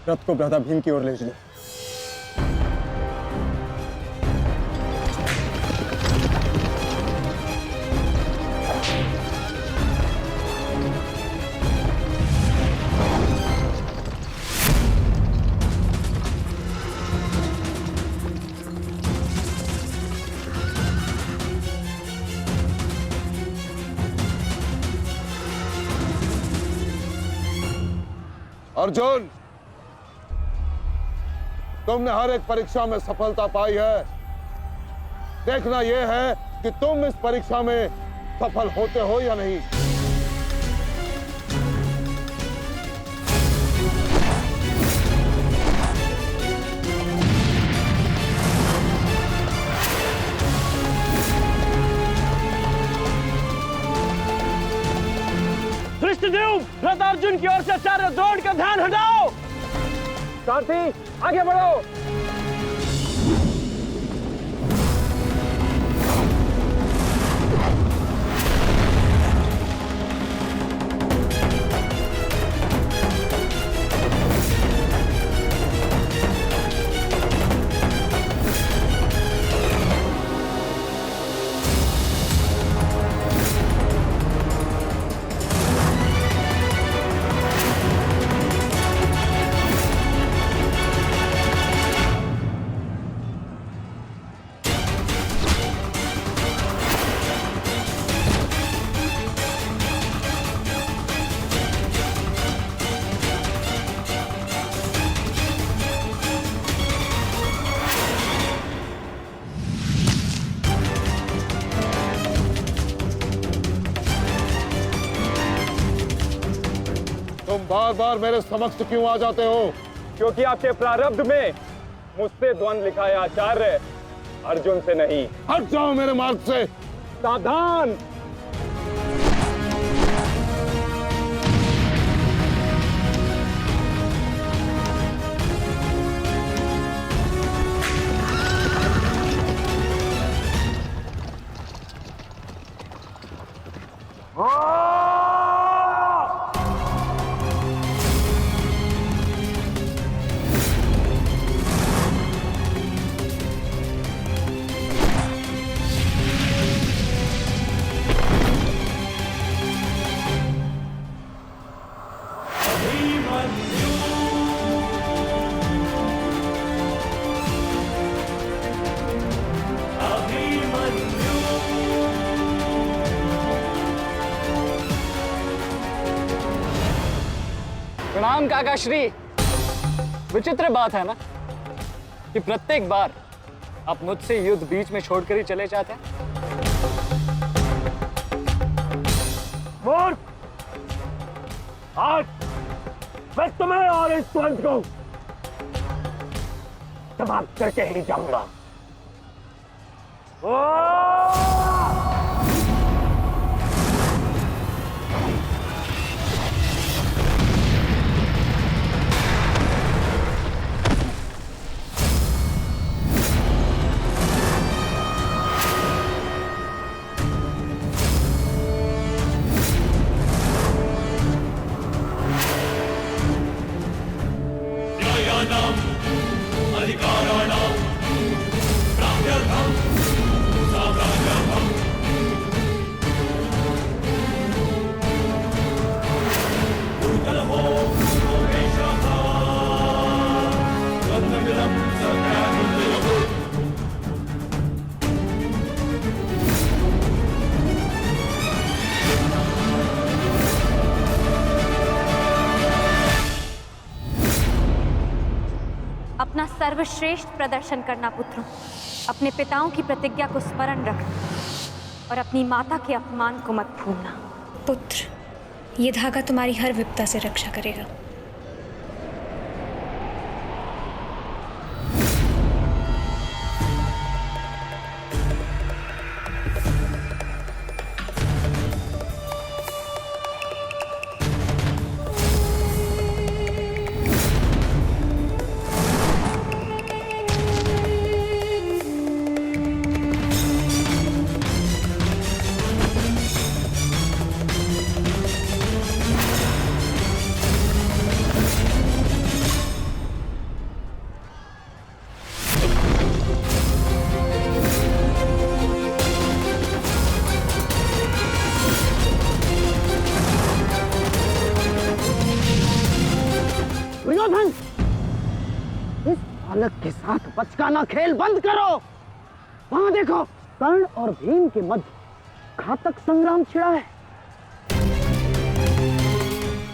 रथ को भ्राता भीम की ओर ले चलो। अर्जुन, तुमने हर एक परीक्षा में सफलता पाई है। देखना यह है कि तुम इस परीक्षा में सफल होते हो या नहीं। धृष्टद्युम्न, रथ अर्जुन की ओर से आचार्य द्रोण का ध्यान हटाओ। सारथी, आगे बढ़ो। तुम बार बार मेरे समक्ष क्यों आ जाते हो? क्योंकि आपके प्रारब्ध में मुझसे द्वंद लिखा है आचार्य, अर्जुन से नहीं। हट जाओ मेरे मार्ग से। सावधान। प्रणाम काका श्री। विचित्र बात है ना कि प्रत्येक बार आप मुझसे युद्ध बीच में छोड़कर ही चले जाते हैं। मूर्ख! आज मैं तुम्हें और इस द्वंद को समाप्त करके ही जाऊंगा। अपना सर्वश्रेष्ठ प्रदर्शन करना पुत्रों। अपने पिताओं की प्रतिज्ञा को स्मरण रखना और अपनी माता के अपमान को मत भूलना। पुत्र, ये धागा तुम्हारी हर विपदा से रक्षा करेगा। दुर्योधन, इस बालक के साथ बचकाना खेल बंद करो। वहां देखो, कर्ण और भीम के मध्य घातक संग्राम छिड़ा है।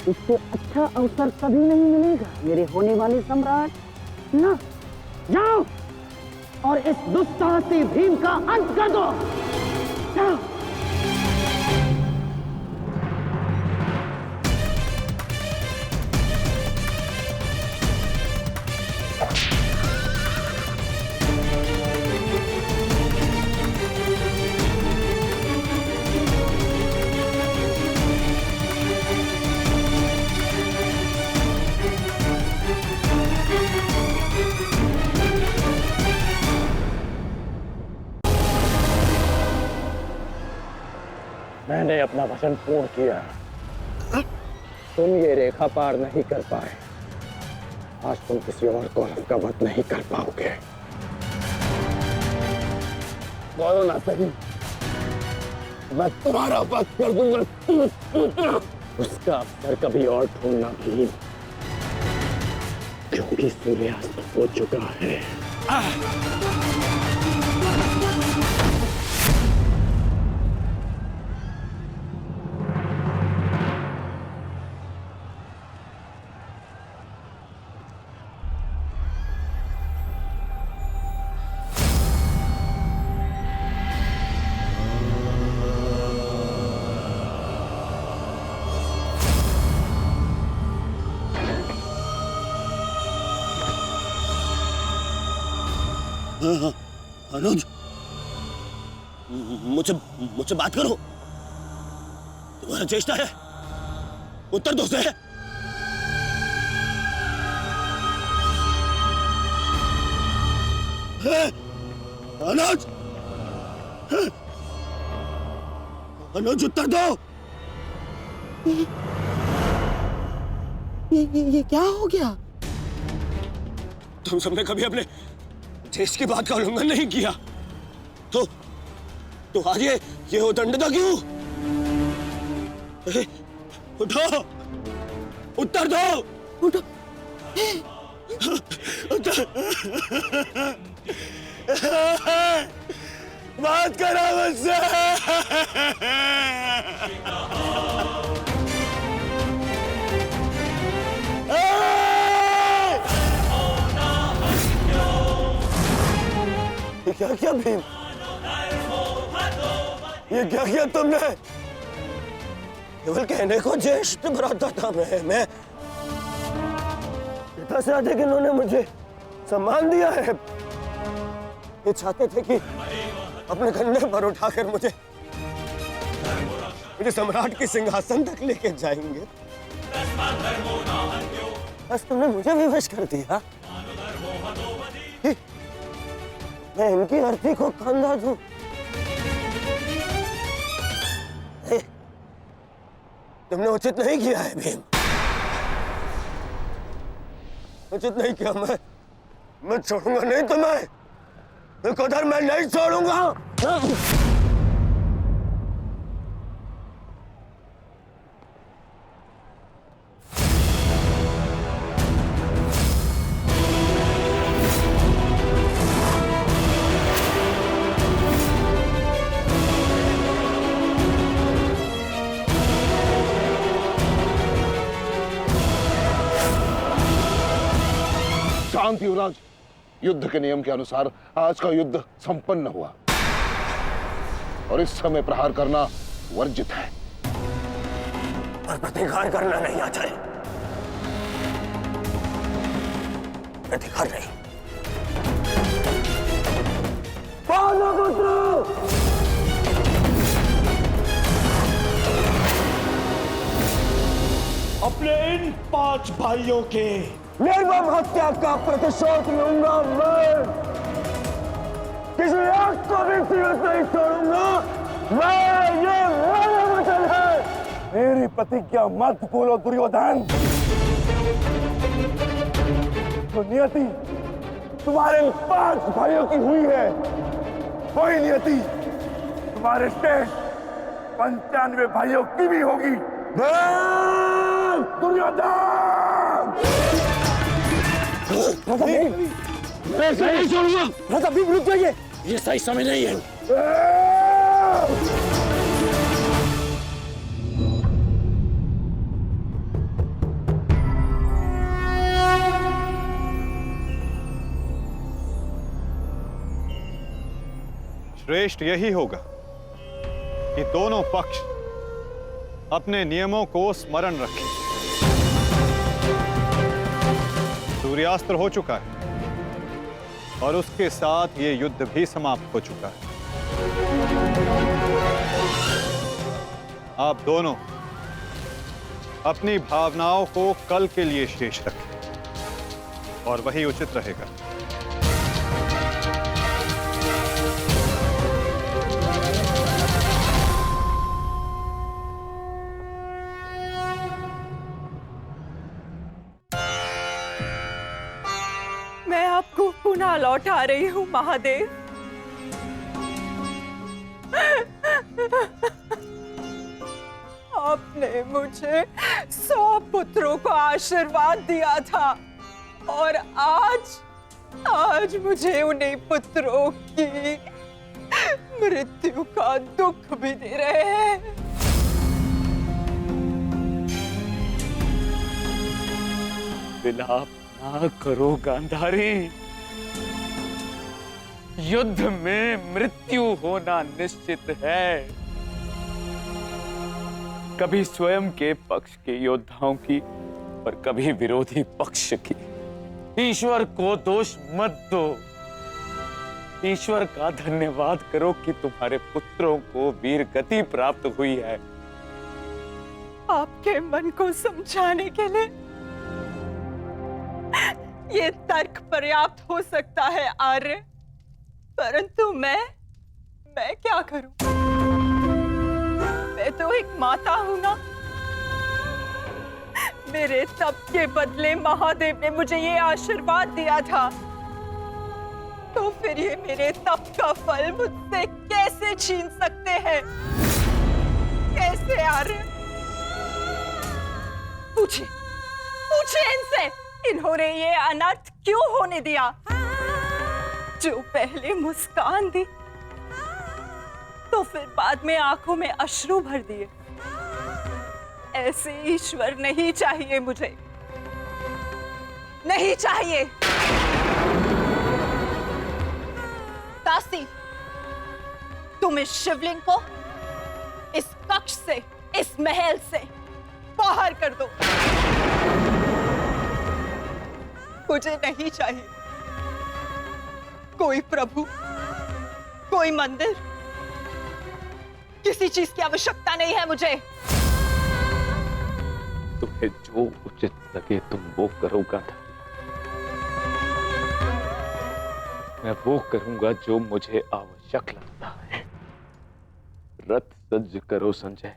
इससे अच्छा अवसर कभी नहीं मिलेगा मेरे होने वाले सम्राट। ना, जाओ और इस दुस्साहसी भीम का अंत कर दो। जाओ। मैंने अपना वचन पूर्ण किया। तुम ये रेखा पार नहीं कर पाए, आज तुम किसी और कौरव का वध नहीं कर पाओगे। बोलो ना सही, मैं तुम्हारा वध कर दूंगा। उसका अवसर कभी और ढूंढना भी, क्योंकि सूर्यास्त हो चुका है। अनुज, मुझसे बात करो। तुम्हारा चेष्टा है, उत्तर दो से। अनुज, अनुज उत्तर दो। ये क्या हो गया? तुम सबने कभी अपने देश की बात का उल्लंघन नहीं किया, तो आज ये उदंडता क्यों? उठो, उत्तर दो। उठो, बात करो मुझसे। क्या क्या भीम, ये क्या किया तुमने? केवल कहने को ज्येष्ठ भ्राता था मैं पिता से अधिक इन्होंने मुझे सम्मान दिया है। ये चाहते थे कि अपने कंधे पर उठाकर मुझे सम्राट के सिंहासन तक लेके जाएंगे। बस तुमने मुझे विवश कर दिया। मैं इनकी अर्थी को कंधा दूं। तुमने उचित नहीं किया है भीम, उचित नहीं किया। मैं छोड़ूंगा नहीं तुम्हें, उधर मैं नहीं छोड़ूंगा। शांत युवराज, युद्ध के नियम के अनुसार आज का युद्ध संपन्न हुआ और इस समय प्रहार करना वर्जित है। और प्रतिकार करना नहीं आचार्य, प्रतिकार नहीं। अपने इन 5 भाइयों के निर्मम हत्या का प्रतिशोध लूंगा मैं। किसी एक को भी जीवित नहीं छोड़ूंगा मैं, ये मेरा वचन है। मेरी प्रतिज्ञा मत भूलो दुर्योधन। जो नियति तुम्हारे 5 भाइयों की हुई है, वही नियति तुम्हारे शेष 95 भाइयों की भी होगी। दुर्योधन! मैं इसे नहीं छोड़ूंगा। राजा भीम रुक जाइए। ये सही समय नहीं है। श्रेष्ठ यही होगा कि दोनों पक्ष अपने नियमों को स्मरण रखें। सूर्यास्त्र हो चुका है और उसके साथ ये युद्ध भी समाप्त हो चुका है। आप दोनों अपनी भावनाओं को कल के लिए शेष रखें और वही उचित रहेगा। मैं आपको पुनः लौटा रही हूँ महादेव। आपने मुझे 100 पुत्रों को आशीर्वाद दिया था और आज मुझे उन्हीं पुत्रों की मृत्यु का दुख भी दे रहे हैं। विलाप ना करो गांधारी। युद्ध में मृत्यु होना निश्चित है। कभी स्वयं के पक्ष के योद्धाओं की और कभी विरोधी पक्ष की। ईश्वर को दोष मत दो। ईश्वर का धन्यवाद करो कि तुम्हारे पुत्रों को वीर गति प्राप्त हुई है। आपके मन को समझाने के लिए ये तर्क पर्याप्त हो सकता है आर्य, परंतु मैं क्या करूं? मैं तो एक माता हूं ना। मेरे तप के बदले महादेव ने मुझे ये आशीर्वाद दिया था, तो फिर ये मेरे तप का फल मुझसे कैसे छीन सकते हैं? कैसे आर्य? पूछिए इनसे, इन्होंने ये अनर्थ क्यों होने दिया? जो पहले मुस्कान दी तो फिर बाद में आंखों में अश्रु भर दिए। ऐसे ईश्वर नहीं चाहिए मुझे, नहीं चाहिए। दासी, तुम इस शिवलिंग को इस कक्ष से, इस महल से बाहर कर दो। मुझे नहीं चाहिए कोई प्रभु, कोई मंदिर, किसी चीज की आवश्यकता नहीं है मुझे। तुम्हें जो उचित लगे तुम वो करो गांधारी। मैं वो करूंगा जो मुझे आवश्यक लगता है। रथ सज्ज करो संजय।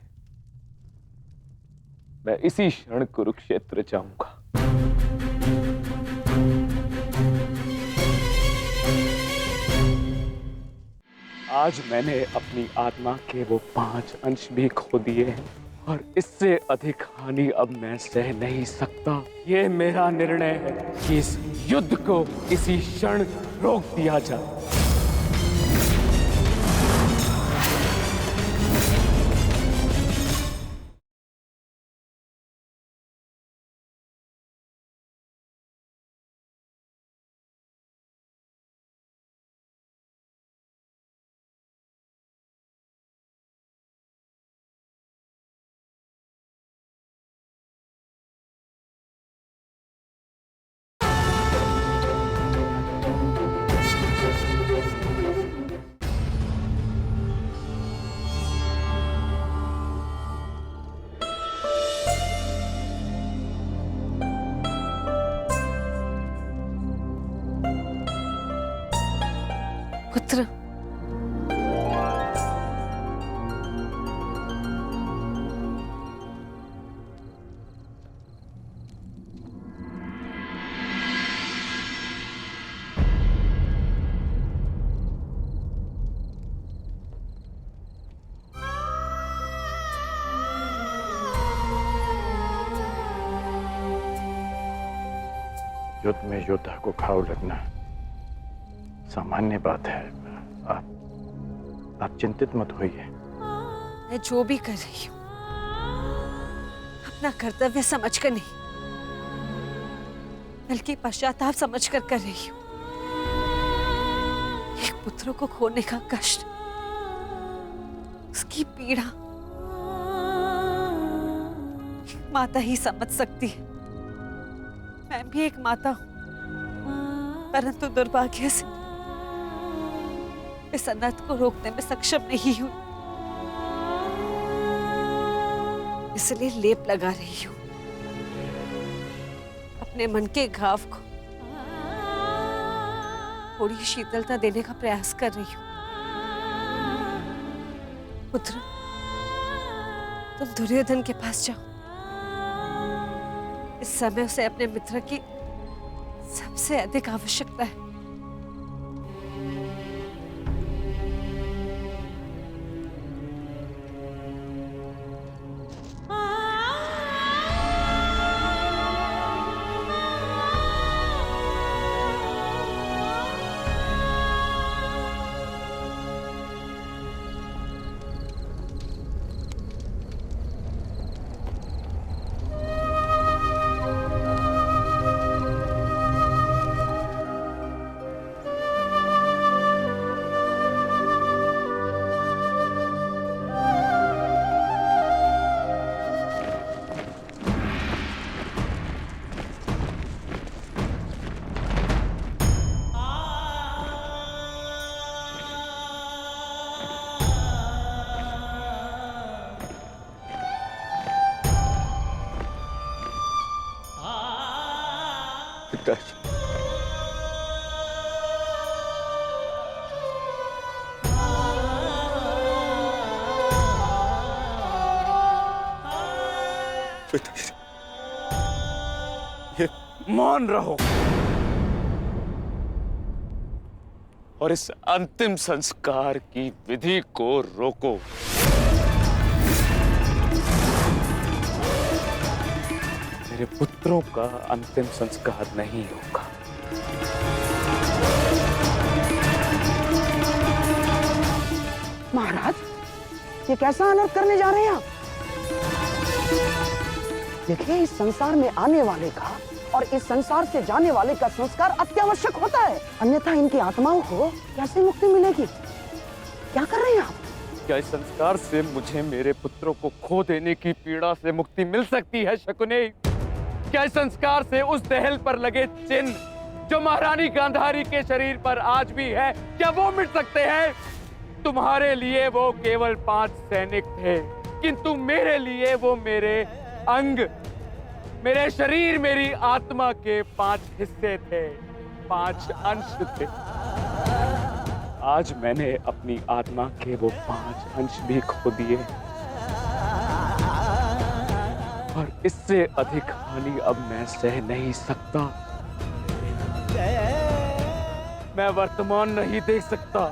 मैं इसी क्षण कुरुक्षेत्र जाऊंगा। आज मैंने अपनी आत्मा के वो 5 अंश भी खो दिए हैं और इससे अधिक हानि अब मैं सह नहीं सकता। ये मेरा निर्णय है कि इस युद्ध को इसी क्षण रोक दिया जाए। पुत्र, युद्ध में योद्धा को घाव लगना सामान्य बात है। आप चिंतित मत होइए। मैं जो भी कर रही हूँ अपना कर्तव्य समझकर नहीं, बल्कि पश्चाताप समझकर कर रही हूँ। एक पुत्र को खोने का कष्ट, उसकी पीड़ा एक माता ही समझ सकती है। मैं भी एक माता हूं, परंतु दुर्भाग्य से इस अनर्थ को रोकने में सक्षम नहीं हूं। इसलिए लेप लगा रही हूं अपने मन के घाव को, थोड़ी शीतलता देने का प्रयास कर रही हूं। पुत्र, तुम दुर्योधन के पास जाओ। इस समय उसे अपने मित्र की सबसे अधिक आवश्यकता है। ये मौन रहो और इस अंतिम संस्कार की विधि को रोको। मेरे पुत्रों का अंतिम संस्कार नहीं होगा। महाराज, ये कैसा अनर्थ करने जा रहे हैं आप? देखिए, इस संसार में आने वाले का और इस संसार से जाने वाले का संस्कार अत्यावश्यक होता है, अन्यथा इनकी आत्माओं को कैसे मुक्ति मिलेगी? क्या कर रहे हैं आप? क्या इस संस्कार से मुझे मेरे पुत्रों को खो देने की पीड़ा से मुक्ति मिल सकती है शकुनी? क्या इस संस्कार से उस दहल पर लगे चिन्ह जो महारानी गांधारी के शरीर पर आज भी है, क्या वो मिट सकते हैं? तुम्हारे लिए वो केवल 5 सैनिक थे, किंतु मेरे लिए वो मेरे अंग, मेरे शरीर, मेरी आत्मा के 5 हिस्से थे, 5 अंश थे। आज मैंने अपनी आत्मा के वो 5 अंश भी खो दिए और इससे अधिक हानि अब मैं सह नहीं सकता। मैं वर्तमान नहीं देख सकता,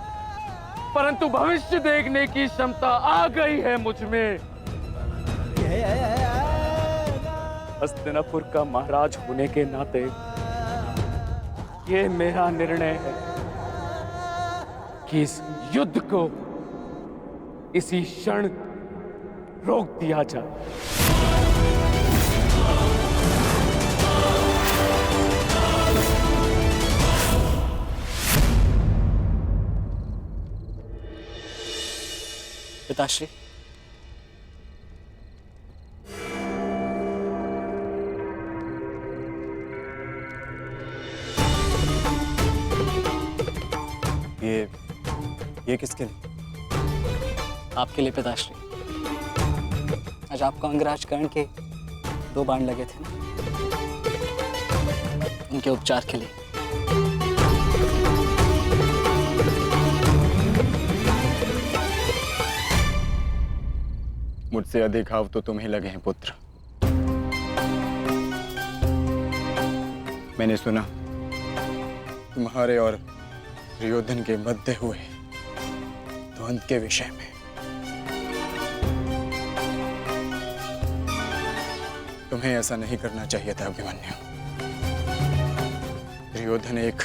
परंतु भविष्य देखने की क्षमता आ गई है मुझ में। हस्तिनापुर का महाराज होने के नाते ये मेरा निर्णय है कि इस युद्ध को इसी क्षण रोक दिया जाए। पिताश्री, ये किसके लिए? आपके लिए पिताश्री। आज आपको अंगराज कर्ण के 2 बाण लगे थे ना, उनके उपचार के लिए। मुझसे अधिक घाव तो तुम्हें लगे हैं पुत्र। मैंने सुना तुम्हारे और दुर्योधन के मध्य हुए द्वंद्व के विषय में। तुम्हें ऐसा नहीं करना चाहिए था अभिमन्यु। दुर्योधन एक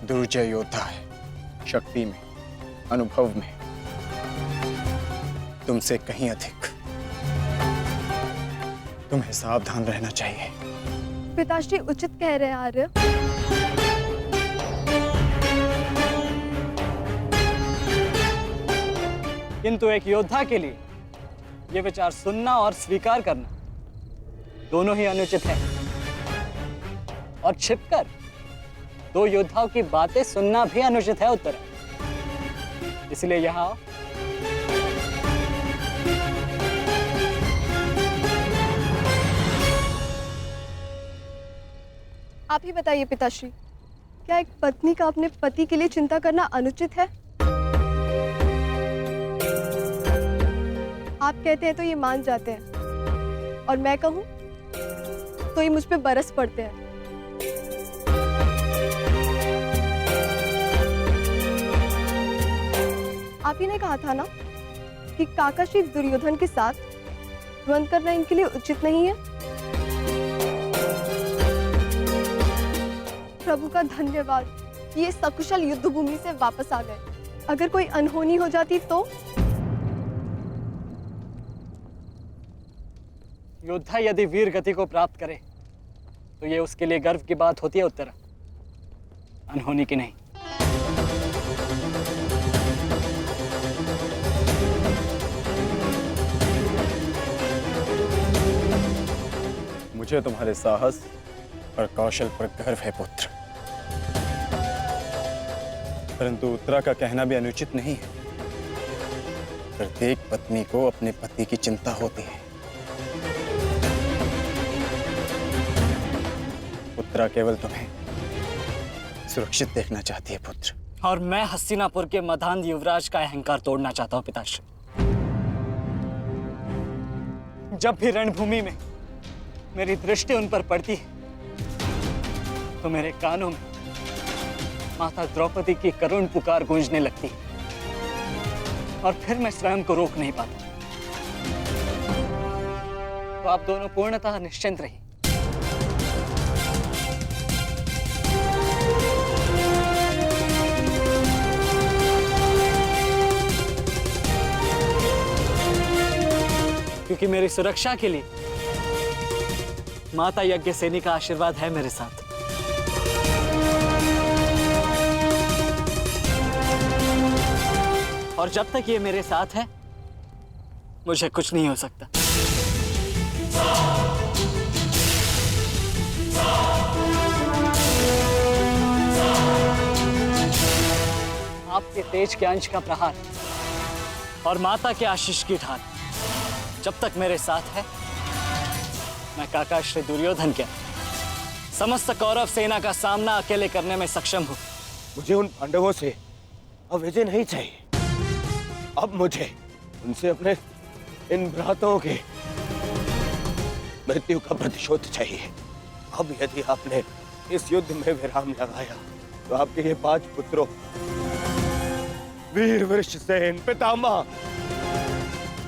दुर्जय योद्धा है, शक्ति में, अनुभव में तुमसे कहीं अधिक। तुम्हें सावधान रहना चाहिए। पिताश्री उचित कह रहे हैं आर्य। किंतु एक योद्धा के लिए यह विचार सुनना और स्वीकार करना दोनों ही अनुचित है। और छिपकर दो योद्धाओं की बातें सुनना भी अनुचित है उत्तरा। इसलिए यहाँ आओ। आप ही बताइए पिताश्री, क्या एक पत्नी का अपने पति के लिए चिंता करना अनुचित है? आप कहते हैं तो ये मान जाते हैं, और मैं कहूं तो ये मुझ पे बरस पड़ते हैं। आप ही ने कहा था ना कि काका श्री दुर्योधन के साथ द्वंद्व करना इनके लिए उचित नहीं है। प्रभु का धन्यवाद कि ये सकुशल युद्ध भूमि से वापस आ गए। अगर कोई अनहोनी हो जाती तो? योद्धा यदि वीर गति को प्राप्त करे तो ये उसके लिए गर्व की बात होती है उत्तरा, अनहोनी की नहीं। मुझे तुम्हारे साहस और कौशल पर गर्व है पुत्र, परंतु उत्तरा का कहना भी अनुचित नहीं है। प्रत्येक पत्नी को अपने पति की चिंता होती है। उत्तरा केवल तुम्हें सुरक्षित देखना चाहती है पुत्र। और मैं हस्तिनापुर के मधान युवराज का अहंकार तोड़ना चाहता हूं पिताश्री। जब भी रणभूमि में मेरी दृष्टि उन पर पड़ती है तो मेरे कानों में माता द्रौपदी की करुण पुकार गूंजने लगती है, और फिर मैं स्वयं को रोक नहीं पाता। तो आप दोनों पूर्णतः निश्चिंत रहिए। क्योंकि मेरी सुरक्षा के लिए माता यज्ञसेनी का आशीर्वाद है मेरे साथ। और जब तक ये मेरे साथ है मुझे कुछ नहीं हो सकता। आपके तेज के अंश का प्रहार और माता के आशीष की ढाल जब तक मेरे साथ है, मैं काका श्री दुर्योधन के समस्त कौरव सेना का सामना अकेले करने में सक्षम हूं। मुझे उन पांडवों से अब विजय नहीं चाहिए। अब मुझे उनसे अपने इन भ्राताओं के मृत्यु का प्रतिशोध चाहिए। अब यदि आपने इस युद्ध में विराम लगाया तो आपके ये 5 पुत्रों वीर वृषसेन, पितामह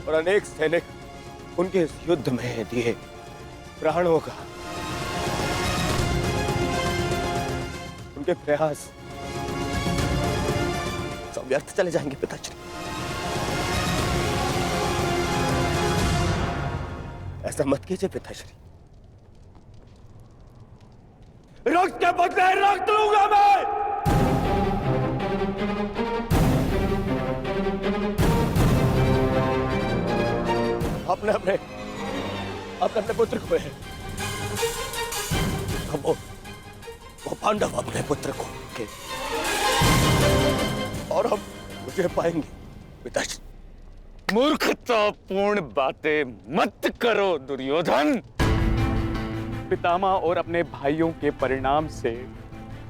और अनेक सैनिक उनके इस युद्ध में दिए प्राणों का, उनके प्रयास सब व्यर्थ चले जाएंगे पिताश्री। ऐसा मत कीजिए पिताश्री। रक्त के बदले रक्त लूंगा मैं। अपने अपने अपने अपने पुत्र को है। वो पांडव अपने पुत्र को के और हम मुझे पाएंगे पिताश्री। मूर्खतापूर्ण बातें मत करो दुर्योधन। पितामह और अपने भाइयों के परिणाम से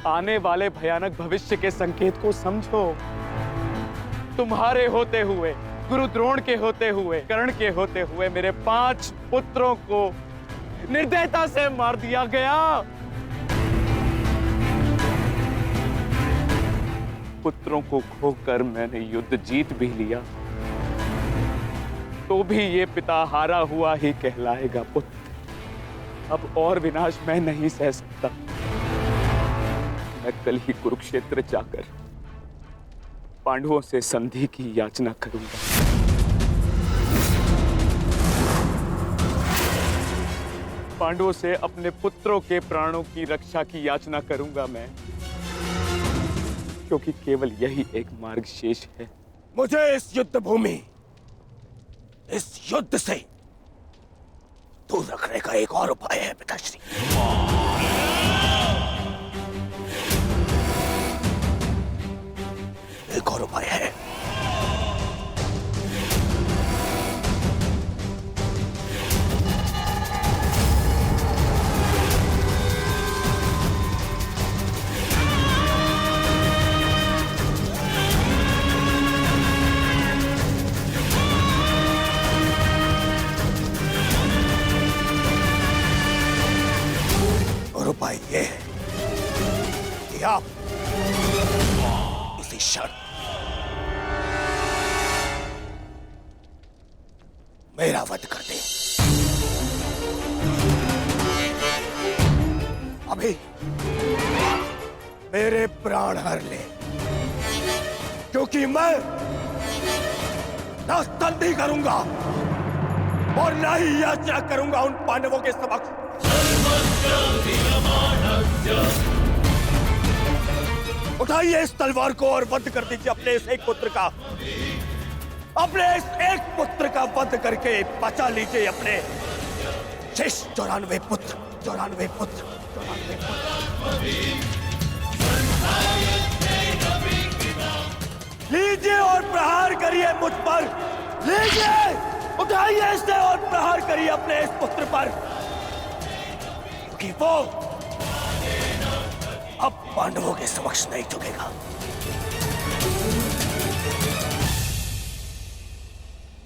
आने वाले भयानक भविष्य के संकेत को समझो। तुम्हारे होते हुए, गुरु द्रोण के होते हुए, कर्ण के होते हुए मेरे 5 पुत्रों को निर्दयता से मार दिया गया। पुत्रों को खोकर मैंने युद्ध जीत भी लिया, तो भी ये पिता हारा हुआ ही कहलाएगा पुत्र। अब और विनाश मैं नहीं सह सकता। मैं कल ही कुरुक्षेत्र जाकर पांडवों से संधि की याचना करूंगा। पांडवों से अपने पुत्रों के प्राणों की रक्षा की याचना करूंगा मैं, क्योंकि केवल यही एक मार्ग शेष है। मुझे इस युद्ध भूमि, इस युद्ध से दूर रखने का एक और उपाय है पिताश्री। एक और उपाय है। उपाय यह है कि आप इसी क्षण मेरा वध कर दें। अभी मेरे प्राण हर ले, क्योंकि मैं ना संधि करूंगा और ना ही याचना करूंगा उन पांडवों के समक्ष। उठाइए इस तलवार को और वध कर दीजिए अपने इस एक पुत्र का। अपने इस एक पुत्र का वध करके बचा लीजिए अपने शेष 94 पुत्र। लीजिए और प्रहार करिए मुझ पर। लीजिए, उठाइए इसे और प्रहार करिए अपने इस पुत्र पर, क्योंकि वो अब पांडवों के समक्ष नहीं झुकेगा।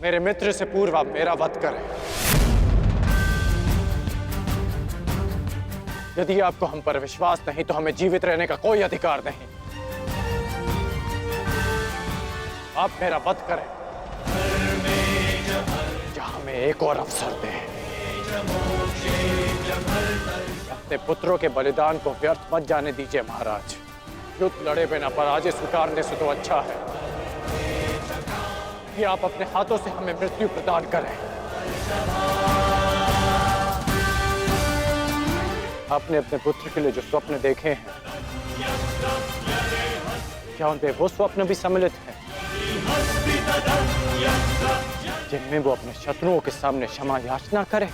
मेरे मित्र से पूर्व आप मेरा वध करें। यदि आपको हम पर विश्वास नहीं तो हमें जीवित रहने का कोई अधिकार नहीं। आप मेरा वध करें या हमें एक और अवसर दें। अपने पुत्रों के बलिदान को व्यर्थ मत जाने दीजिए महाराज। युद्ध लड़े बिना पराजय स्वीकारने से तो अच्छा है कि आप अपने हाथों से हमें मृत्यु प्रदान करें। आपने अपने पुत्र के लिए जो स्वप्न देखे हैं, क्या उनपे वो स्वप्न भी सम्मिलित हैं जिनमें वो अपने शत्रुओं के सामने क्षमा याचना करे?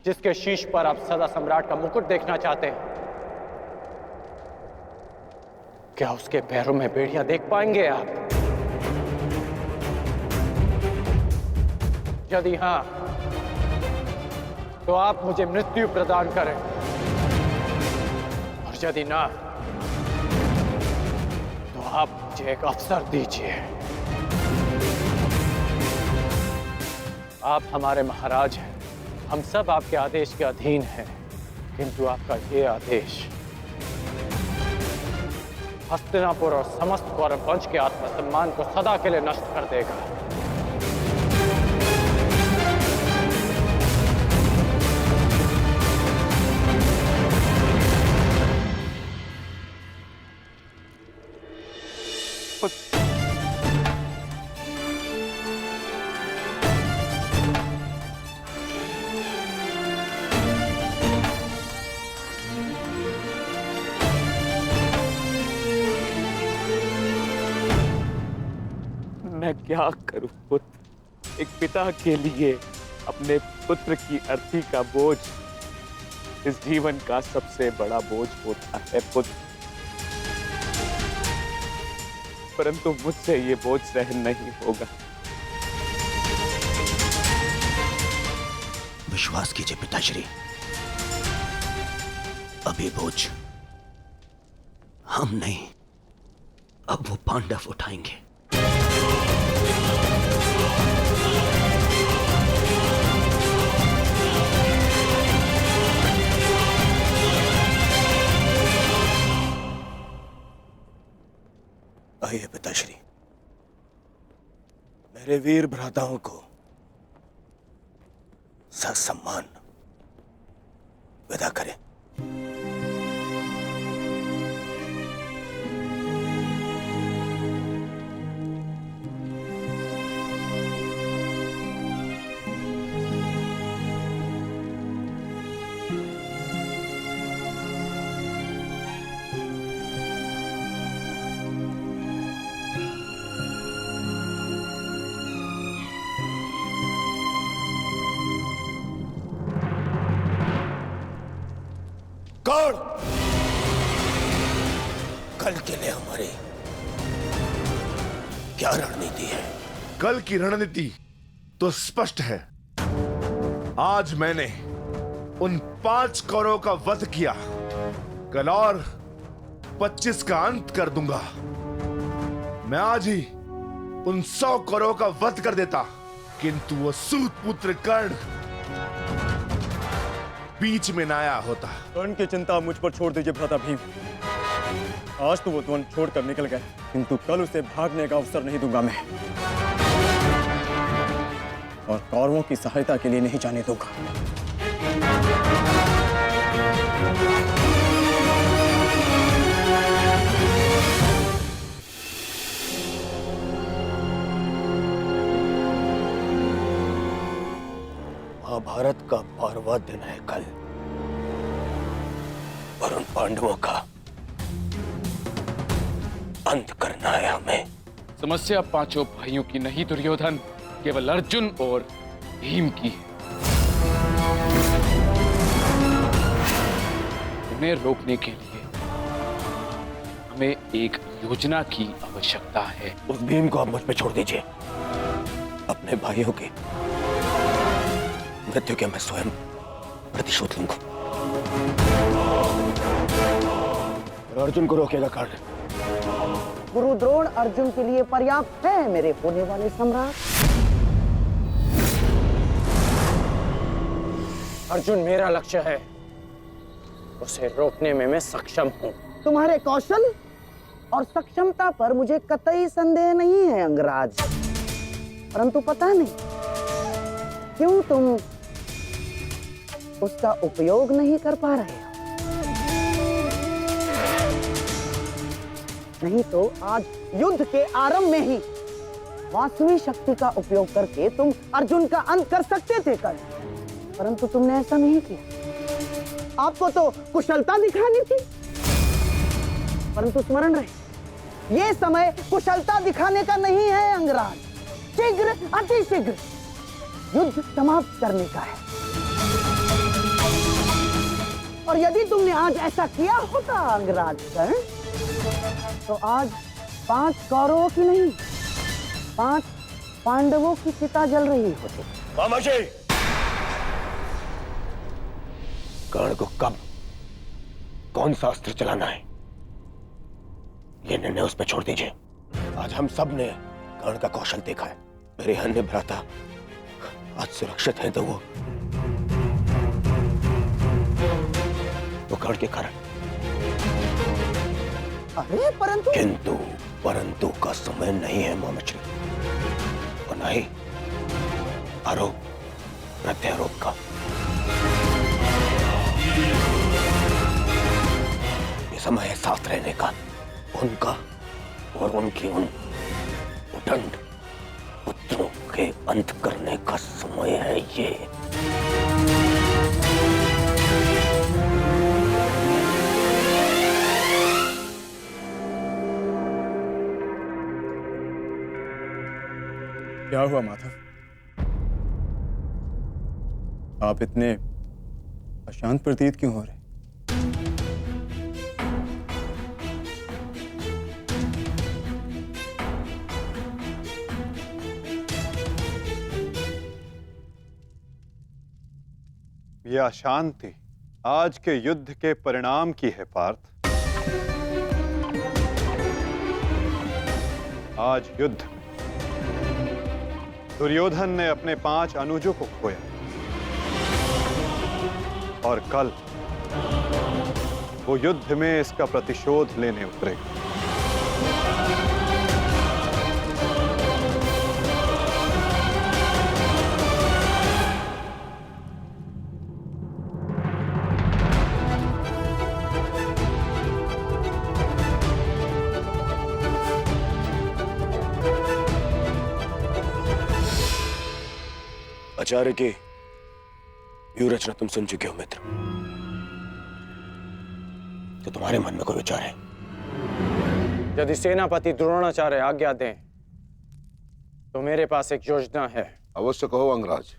जिसके शीश पर आप सदा सम्राट का मुकुट देखना चाहते हैं, क्या उसके पैरों में बेड़ियां देख पाएंगे आप? यदि हां, तो आप मुझे मृत्यु प्रदान करें, और यदि ना, तो आप मुझे एक अवसर दीजिए। आप हमारे महाराज हैं, हम सब आपके आदेश के अधीन हैं, किंतु आपका ये आदेश हस्तिनापुर और समस्त कौरव वंश के आत्मसम्मान को सदा के लिए नष्ट कर देगा। मैं क्या करूं पुत्र? एक पिता के लिए अपने पुत्र की अर्थी का बोझ इस जीवन का सबसे बड़ा बोझ होता है पुत्र, परंतु मुझसे ये बोझ सहन नहीं होगा। विश्वास कीजिए पिताश्री, अभी बोझ हम नहीं, अब वो पांडव उठाएंगे। आइए पिताश्री, मेरे वीर भ्राताओं को ससम्मान विदा करें। कौन कल के लिए हमारी क्या रणनीति है? कल की रणनीति तो स्पष्ट है। आज मैंने उन 5 कौरवों का वध किया, कल और 25 का अंत कर दूंगा। मैं आज ही उन 100 कौरवों का वध कर देता, किंतु वो सूत पुत्र कर्ण बीच में न आया होता। कर्ण की चिंता मुझ पर छोड़ दीजिए भ्राता भीम। आज तो वो वन छोड़कर निकल गए, किंतु कल उसे भागने का अवसर नहीं दूंगा मैं, और कौरवों की सहायता के लिए नहीं जाने दूंगा। महाभारत का 12वां दिन है कल, और उन पांडवों का अंत करना है हमें। समस्या 5 भाइयों की नहीं दुर्योधन, केवल अर्जुन और भीम की है। उन्हें रोकने के लिए हमें एक योजना की आवश्यकता है। उस भीम को आप मुझ पे छोड़ दीजिए। अपने भाइयों की मृत्यु के मैं स्वयं प्रतिशोध लूंगा। अर्जुन को रोकेगा कर्ण। गुरु द्रोण अर्जुन के लिए पर्याप्त है मेरे होने वाले सम्राट। अर्जुन मेरा लक्ष्य है, उसे रोकने में मैं सक्षम हूं। तुम्हारे कौशल और सक्षमता पर मुझे कतई संदेह नहीं है अंगराज, परंतु पता नहीं क्यों तुम उसका उपयोग नहीं कर पा रहे हो। नहीं तो आज युद्ध के आरंभ में ही वास्तविक शक्ति का उपयोग करके तुम अर्जुन का अंत कर सकते थे कल, परंतु तुमने ऐसा नहीं किया। आपको तो कुशलता दिखानी थी, परंतु स्मरण रहे ये समय कुशलता दिखाने का नहीं है अंगराज। शीघ्र अतिशीघ्र युद्ध समाप्त करने का है। और यदि तुमने आज ऐसा किया होता अंगराज कर्ण, तो आज 5 कौरवों की नहीं 5 पांडवों की चिता जल रही होती। मामाजी, कर्ण को कब कौन सा अस्त्र चलाना है ये निर्णय उस पर छोड़ दीजिए। आज हम सब ने कर्ण का कौशल देखा है। मेरे अन्य भ्राता आज सुरक्षित हैं, तो वो कर्ण के कारण। अरे परंतु का समय नहीं है मामाश्री, और न ही आरोप प्रत्यारोप का। ये समय है साथ रहने का, उनका और उनकी उन उदंड पुत्रों के अंत करने का समय है ये। क्या हुआ माधव? आप इतने अशांत प्रतीत क्यों हो रहे? यह अशांति आज के युद्ध के परिणाम की है पार्थ। आज युद्ध में दुर्योधन ने अपने 5 अनुजों को खोया, और कल वो युद्ध में इसका प्रतिशोध लेने उतरेगा। द्रोणाचार्य की व्यूह रचना तुम सुन चुके हो मित्र, तो तुम्हारे मन में कोई विचार है? यदि सेनापति द्रोणाचार्य आज्ञा दें तो मेरे पास एक योजना है। अवश्य कहो अंगराज।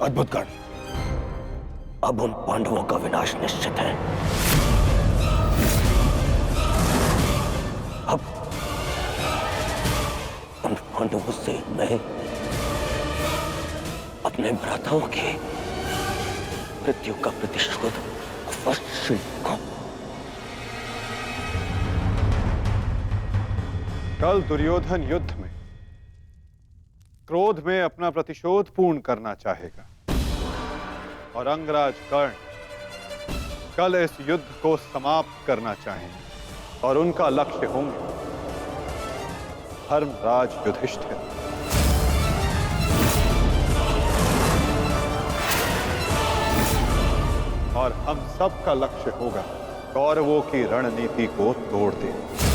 अद्भुत गण, अब उन पांडवों का विनाश निश्चित है। अब उन पांडवों से मैं अपने भ्राताओं की मृत्यु का प्रतिशोध अवश्य लूंगा। कल दुर्योधन युद्ध में क्रोध में अपना प्रतिशोध पूर्ण करना चाहेगा और अंगराज कर्ण कल इस युद्ध को समाप्त करना चाहेंगे और उनका लक्ष्य होंगे धर्मराज युधिष्ठिर। और हम सबका लक्ष्य होगा कौरवों की रणनीति को तोड़ देना।